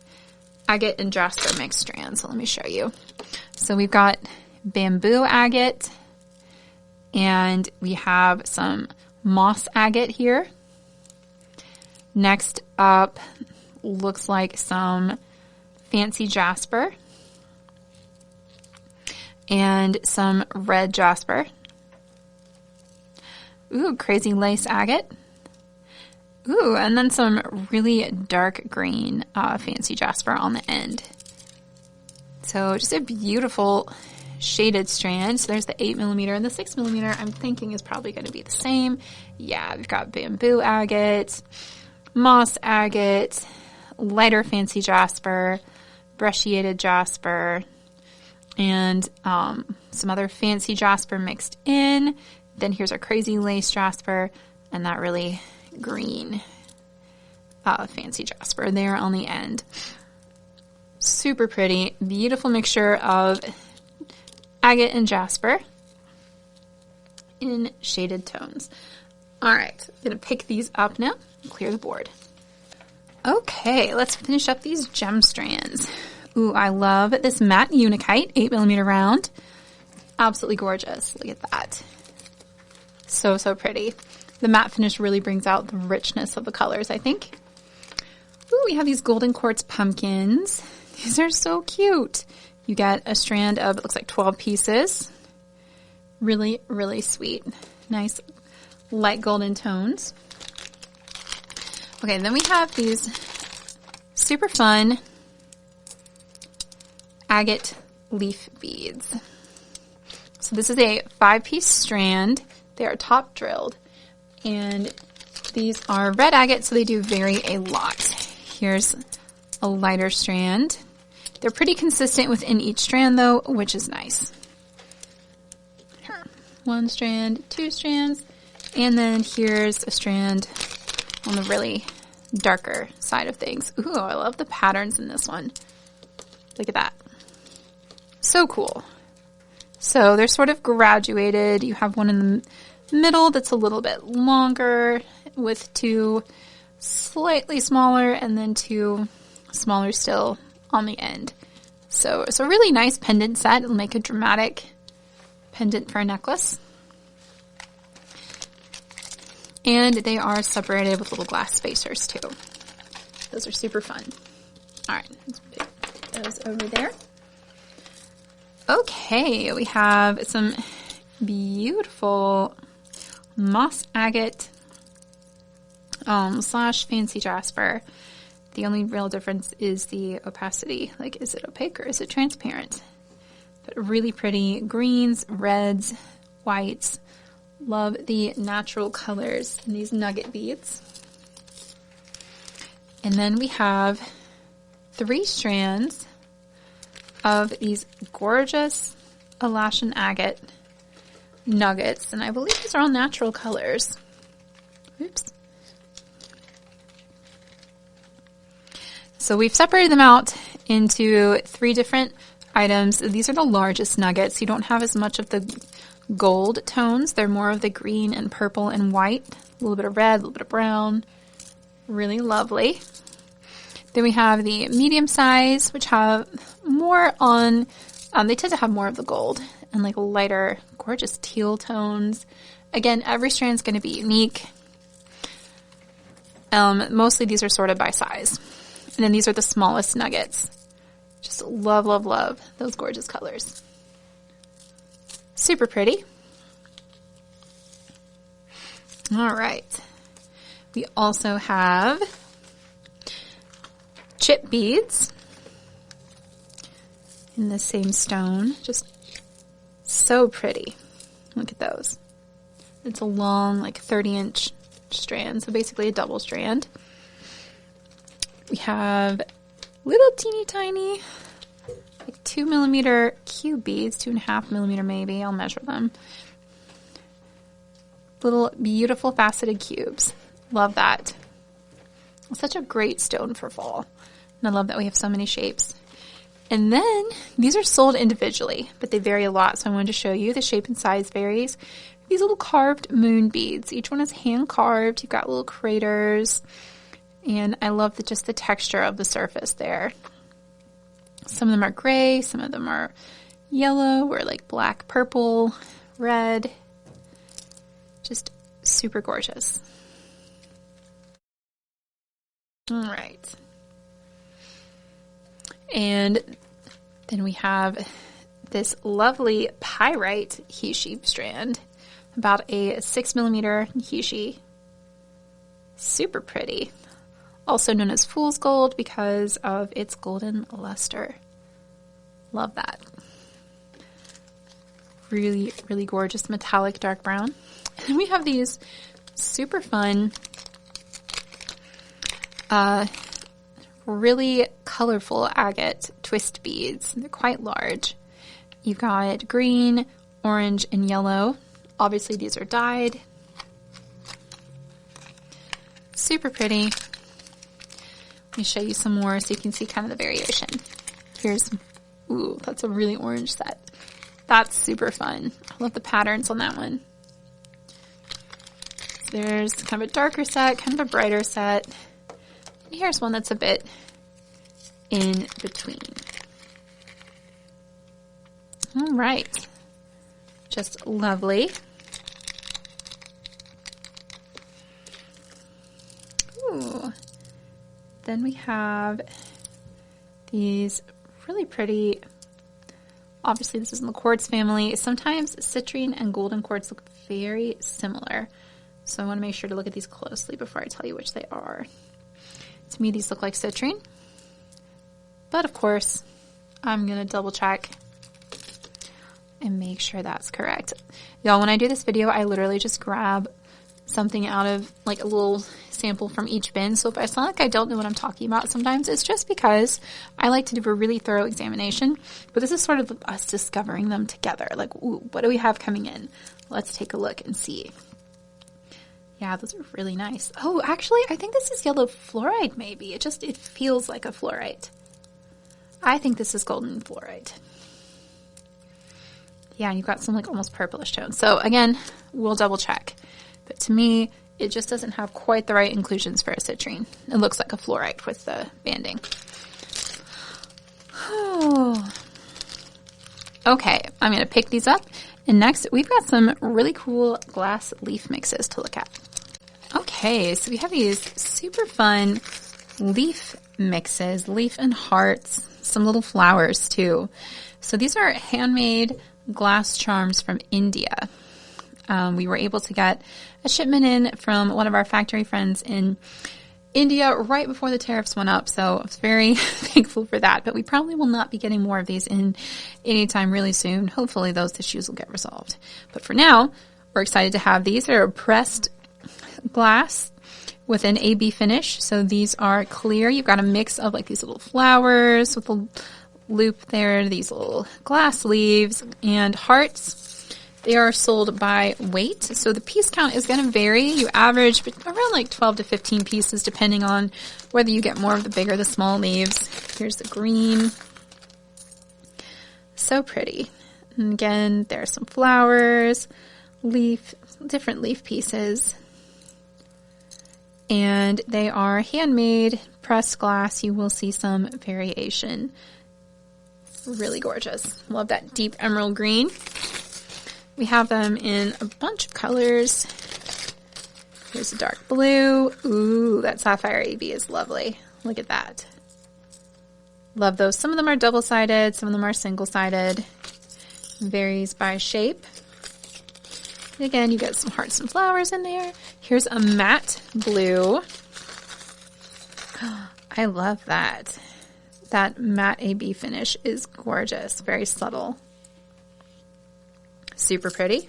agate and jasper mixed strand. So let me show you. So we've got bamboo agate and we have some moss agate here. Next up looks like some fancy jasper and some red jasper. Ooh, crazy lace agate. Ooh, and then some really dark green fancy jasper on the end. So just a beautiful shaded strand. So there's the 8mm and the 6mm I'm thinking is probably going to be the same. Yeah, we've got bamboo agate, moss agate, lighter fancy jasper, brecciated jasper, and some other fancy jasper mixed in. Then here's our crazy lace jasper, and that really green fancy jasper there on the end. Super pretty, beautiful mixture of agate and jasper in shaded tones. All right, I'm going to pick these up now and clear the board. Okay, let's finish up these gem strands. Ooh, I love this matte Unikite 8mm round. Absolutely gorgeous. Look at that. So, so pretty. The matte finish really brings out the richness of the colors, I think. Ooh, we have these golden quartz pumpkins. These are so cute. You get a strand of, it looks like 12 pieces. Really, really sweet. Nice light golden tones. Okay, then we have these super fun agate leaf beads. So this is a 5-piece strand. They are top drilled. And these are red agate, so they do vary a lot. Here's a lighter strand. They're pretty consistent within each strand though, which is nice. Here. 1 strand, 2 strands, and then here's a strand on the really darker side of things. Ooh, I love the patterns in this one. Look at that. So cool. So they're sort of graduated. You have one in the middle that's a little bit longer with 2 slightly smaller and then 2 smaller still on the end. So it's a really nice pendant set. It'll make a dramatic pendant for a necklace. And they are separated with little glass spacers too. Those are super fun. All right, let's pick those over there. Okay, we have some beautiful moss agate slash fancy jasper. The only real difference is the opacity. Like, is it opaque or is it transparent? But really pretty greens, reds, whites. Love the natural colors in these nugget beads. And then we have 3 strands of these gorgeous Alaskan agate nuggets. And I believe these are all natural colors. Oops. So we've separated them out into 3 different items. These are the largest nuggets. You don't have as much of the gold tones. They're more of the green and purple and white. A little bit of red, a little bit of brown. Really lovely. Then we have the medium size, which have more on, they tend to have more of the gold and like lighter, gorgeous teal tones. Again, every strand is going to be unique. Mostly these are sorted by size. And then these are the smallest nuggets. Just love, love, love those gorgeous colors. Super pretty. All right. We also have chip beads in the same stone. Just so pretty. Look at those. It's a long, like 30-inch strand, so basically a double strand. We have little teeny tiny, like 2mm cube beads, 2.5mm maybe. I'll measure them. Little beautiful faceted cubes. Love that. It's such a great stone for fall. And I love that we have so many shapes. And then these are sold individually, but they vary a lot. So I wanted to show you the shape and size varies. These little carved moon beads. Each one is hand carved. You've got little craters. And I love just the texture of the surface there. Some of them are gray, some of them are yellow, or like black, purple, red. Just super gorgeous. All right. And then we have this lovely pyrite heishi strand, about a 6mm heishi. Super pretty. Also known as fool's gold because of its golden luster. Love that. Really, really gorgeous metallic dark brown. And then we have these super fun really colorful agate twist beads. They're quite large. You've got green, orange, and yellow. Obviously, these are dyed. Super pretty. Let me show you some more so you can see kind of the variation. Here's, ooh, that's a really orange set. That's super fun. I love the patterns on that one. There's kind of a darker set, kind of a brighter set. And here's one that's a bit in between. All right. Just lovely. Ooh. Then we have these really pretty, obviously this is in the quartz family. Sometimes citrine and golden quartz look very similar. So I want to make sure to look at these closely before I tell you which they are. To me, these look like citrine. But of course, I'm going to double check and make sure that's correct. Y'all, when I do this video, I literally just grab something out of like a little sample from each bin. So if I sound like I don't know what I'm talking about sometimes, it's just because I like to do a really thorough examination. But this is sort of us discovering them together. Like, ooh, what do we have coming in? Let's take a look and see. Yeah, those are really nice. Oh, actually, I think this is yellow fluorite maybe. It feels like a fluorite. I think this is golden fluorite. Yeah, and you've got some like almost purplish tones. So again, we'll double check. But to me, it just doesn't have quite the right inclusions for a citrine. It looks like a fluorite with the banding. Oh. Okay, I'm going to pick these up. And next, we've got some really cool glass leaf mixes to look at. Okay, so we have these super fun leaf mixes, leaf and hearts, some little flowers too. So these are handmade glass charms from India. We were able to get a shipment in from one of our factory friends in India right before the tariffs went up, so I was very thankful for that. But we probably will not be getting more of these in anytime really soon. Hopefully those issues will get resolved. But for now, we're excited to have these. They're pressed glass with an AB finish. So these are clear. You've got a mix of like these little flowers with a loop there, these little glass leaves, and hearts. They are sold by weight, so the piece count is going to vary. You average around like 12 to 15 pieces depending on whether you get more of the big or the small leaves. Here's the green. So pretty. And again, there are some flowers, different leaf pieces. And they are handmade, pressed glass. You will see some variation. Really gorgeous. Love that deep emerald green. We have them in a bunch of colors. Here's a dark blue. Ooh, that sapphire AB is lovely. Look at that. Love those. Some of them are double-sided. Some of them are single-sided. Varies by shape. And again, you get some hearts and flowers in there. Here's a matte blue. I love that. That matte AB finish is gorgeous. Very subtle. Super pretty.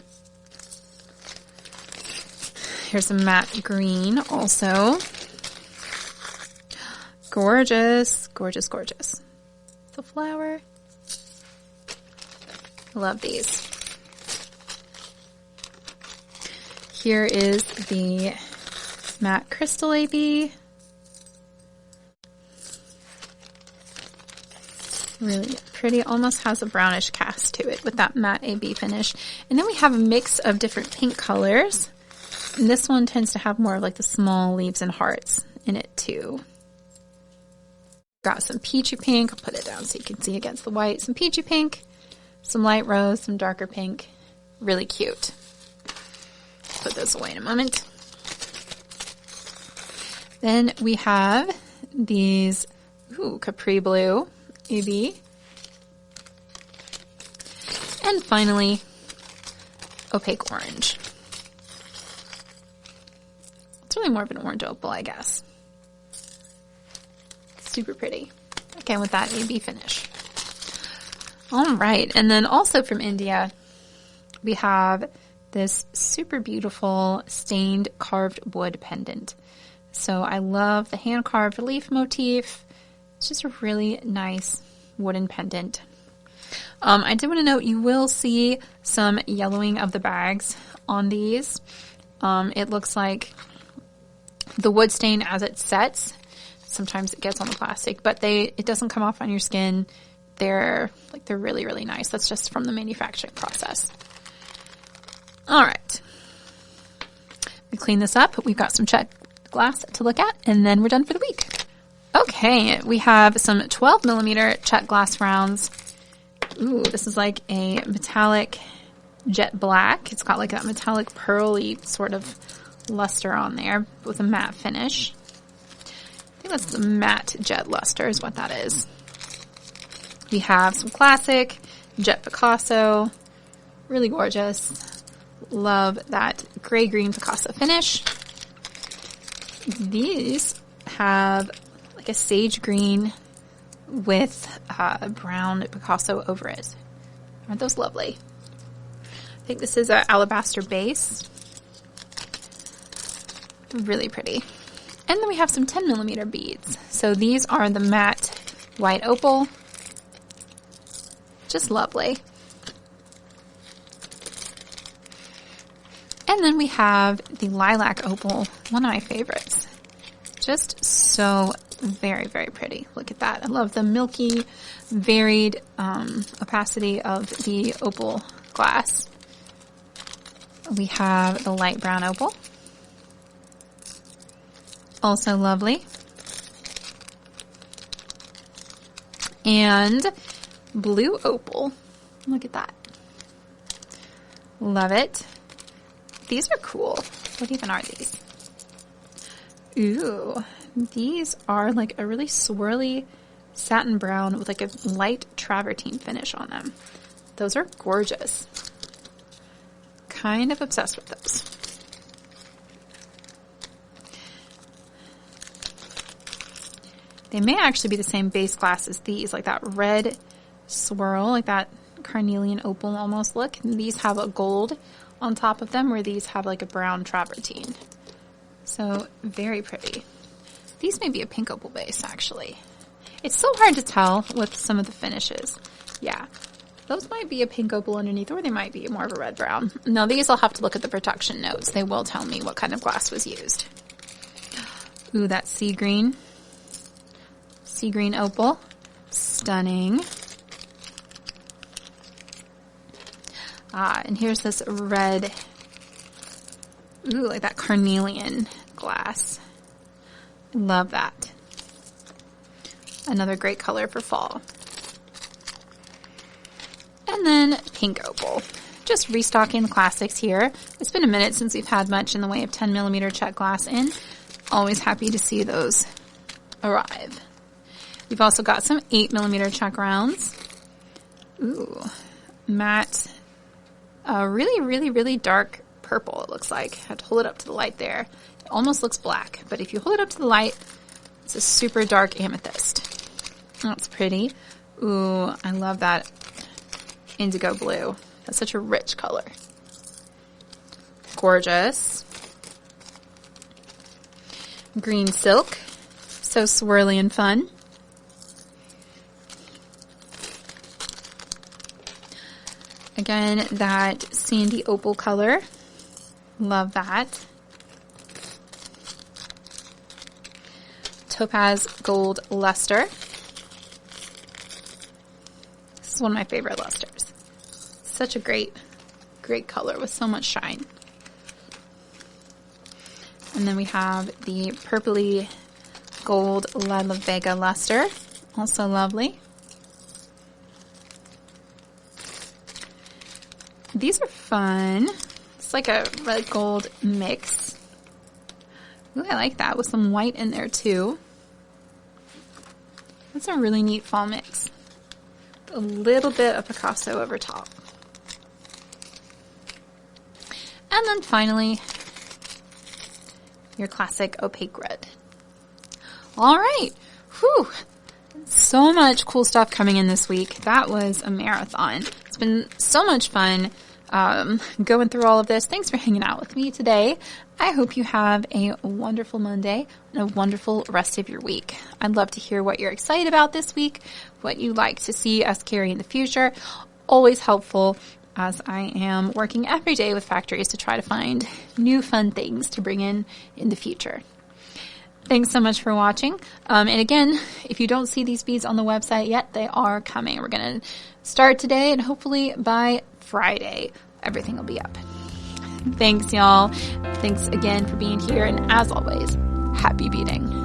Here's a matte green also. Gorgeous, gorgeous, gorgeous. The flower. Love these. Here is the matte crystal AB. Really pretty, almost has a brownish cast to it with that matte AB finish. And then we have a mix of different pink colors. And this one tends to have more of like the small leaves and hearts in it too. Got some peachy pink. I'll put it down so you can see against the white. Some peachy pink, some light rose, some darker pink. Really cute. Put those away in a moment. Then we have these capri blue AB. And finally, opaque orange. It's really more of an orange opal, I guess. Super pretty. Again, with that AB finish. All right. And then also from India, we have this super beautiful stained carved wood pendant. So I love the hand-carved leaf motif. It's just a really nice wooden pendant. I did want to note you will see some yellowing of the bags on these. It looks like the wood stain as it sets. Sometimes it gets on the plastic, but it doesn't come off on your skin. They're really, really nice. That's just from the manufacturing process. All right. We clean this up. We've got some Czech glass to look at, and then we're done for the week. Okay, we have some 12mm Czech glass rounds. Ooh, this is like a metallic jet black. It's got like that metallic pearly sort of luster on there with a matte finish. I think that's the matte jet luster is what that is. We have some classic jet Picasso. Really gorgeous. Love that gray-green Picasso finish. These have like a sage green with brown Picasso over it. Aren't those lovely? I think this is an alabaster base. Really pretty. And then we have some 10mm beads. So these are the matte white opal. Just lovely. And then we have the lilac opal, one of my favorites. Just so very, very pretty. Look at that. I love the milky, varied opacity of the opal glass. We have the light brown opal. Also lovely. And blue opal. Look at that. Love it. These are cool. What even are these? Ooh, these are like a really swirly satin brown with like a light travertine finish on them. Those are gorgeous. Kind of obsessed with those. They may actually be the same base glass as these, like that red swirl, like that carnelian opal almost look. And these have a gold on top of them, where these have like a brown travertine. So very pretty. These may be a pink opal base, actually. It's so hard to tell with some of the finishes. Yeah, those might be a pink opal underneath, or they might be more of a red brown. Now these I'll have to look at the production notes. They will tell me what kind of glass was used. Ooh, that sea green opal. Stunning. And here's this red, ooh, like that carnelian glass. Love that. Another great color for fall. And then pink opal. Just restocking the classics here. It's been a minute since we've had much in the way of 10mm Czech glass in. Always happy to see those arrive. We've also got some 8mm Czech rounds. Ooh, matte. Really, really, really dark purple, it looks like. I have to hold it up to the light there. It almost looks black, but if you hold it up to the light, it's a super dark amethyst. That's pretty. Ooh, I love that indigo blue. That's such a rich color. Gorgeous. Green silk. So swirly and fun. Again, that sandy opal color. Love that. Topaz gold luster. This is one of my favorite lusters. Such a great color with so much shine. And then we have the purpley gold La Vega luster. Also lovely. These are fun. It's like a red gold mix. Ooh, I like that with some white in there too. That's a really neat fall mix. A little bit of Picasso over top. And then finally, your classic opaque red. All right. Whew. So much cool stuff coming in this week. That was a marathon. It's been so much fun going through all of this. Thanks for hanging out with me today. I hope you have a wonderful Monday and a wonderful rest of your week. I'd love to hear what you're excited about this week, what you like to see us carry in the future. Always helpful, as I am working every day with factories to try to find new fun things to bring in the future. Thanks so much for watching. And again, if you don't see these beads on the website yet, they are coming. We're going to start today, and hopefully by Friday, everything will be up. Thanks, y'all. Thanks again for being here. And as always, happy beading.